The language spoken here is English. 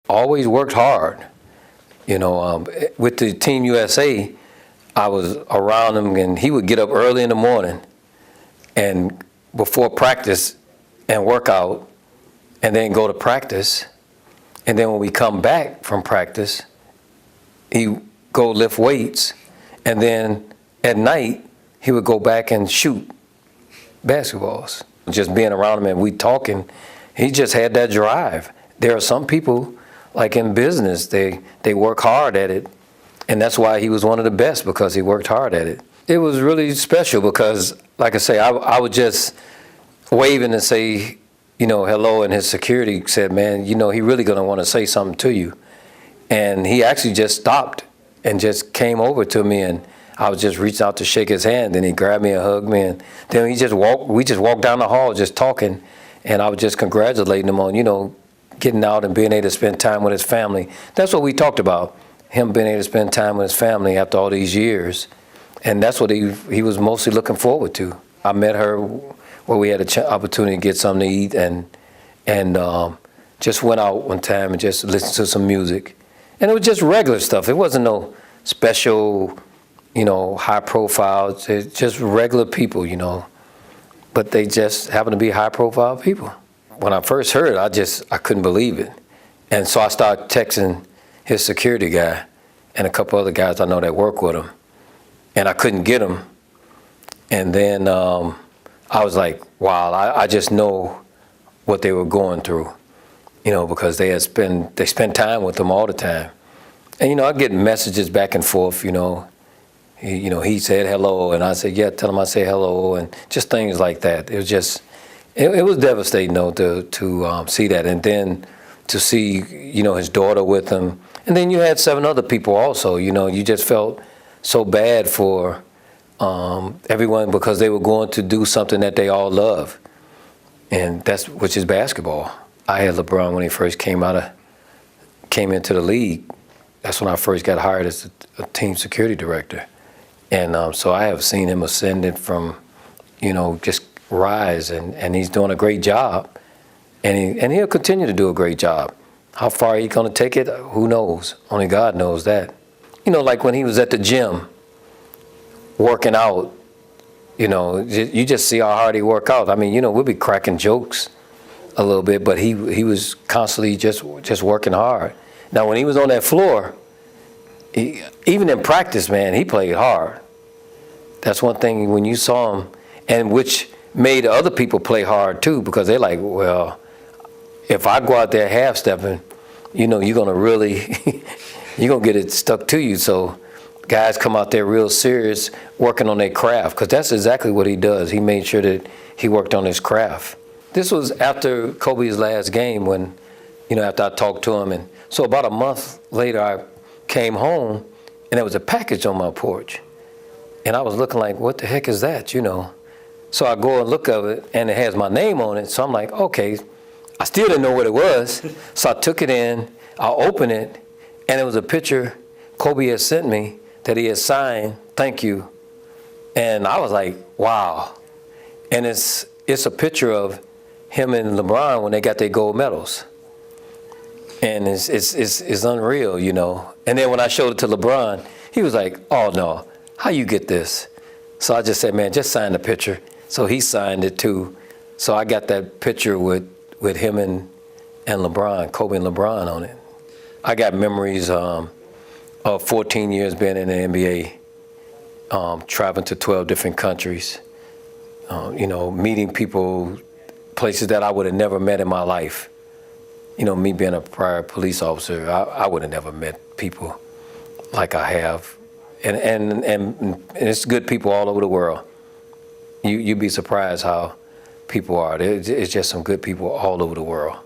always worked hard. With the Team USA, I was around him, and he would get up early in the morning and before practice and work out, and then go to practice. And then when we come back from practice, he go lift weights, and then at night he would go back and shoot basketballs. Just being around him and we talking, he just had that drive. There are some people, like in business, they work hard at it, and that's why he was one of the best, because he worked hard at it. It was really special because, like I say, I would just waving and say, hello, and his security said, man, he really gonna want to say something to you. And he actually just stopped and just came over to me, and I was just reached out to shake his hand, and he grabbed me and hugged me, and then we just walked down the hall just talking, and I was just congratulating him on, getting out and being able to spend time with his family. That's what we talked about, him being able to spend time with his family after all these years. And that's what he was mostly looking forward to. I met her where we had an opportunity to get something to eat, and just went out one time and just listened to some music. And it was just regular stuff. It wasn't no special, high profile, just regular people, But they just happen to be high profile people. When I first heard it, I couldn't believe it. And so I started texting his security guy and a couple other guys I know that work with him. And I couldn't get him. And then I was like, wow, I just know what they were going through, because they spend time with them all the time. And, I get messages back and forth, he said hello, and I said, yeah, tell him I say hello, and just things like that. It was just, it was devastating, though, to see that. And then to see, his daughter with him. And then you had 7 other people also, you just felt so bad for everyone, because they were going to do something that they all love, and which is basketball. I had LeBron when he first came into the league. That's when I first got hired as a team security director, and so I have seen him ascended from, just rise, and he's doing a great job, and he'll continue to do a great job. How far he's going to take it, who knows? Only God knows that. Like when he was at the gym working out, you just see how hard he work out. I mean, we'll be cracking jokes a little bit, but he was constantly just working hard. Now, when he was on that floor, even in practice, man, he played hard. That's one thing when you saw him, and which made other people play hard too, because they're like, well, if I go out there half-stepping, you're gonna really, you're gonna get it stuck to you. So guys come out there real serious, working on their craft, because that's exactly what he does. He made sure that he worked on his craft. This was after Kobe's last game, when, after I talked to him, and so about a month later, I came home, and there was a package on my porch, and I was looking like, what the heck is that, So I go and look at it, and it has my name on it. So I'm like, okay. I still didn't know what it was, so I took it in. I opened it, and it was a picture Kobe had sent me that he had signed, thank you. And I was like, wow. And it's a picture of him and LeBron when they got their gold medals. And it's unreal, And then when I showed it to LeBron, he was like, oh no, how you get this? So I just said, man, just sign the picture. So he signed it too. So I got that picture with him and LeBron, Kobe and LeBron on it. I got memories of 14 years being in the NBA, traveling to 12 different countries, meeting people, places that I would have never met in my life. Me being a prior police officer, I would have never met people like I have. And it's good people all over the world. You'd be surprised how people are. It's just some good people all over the world.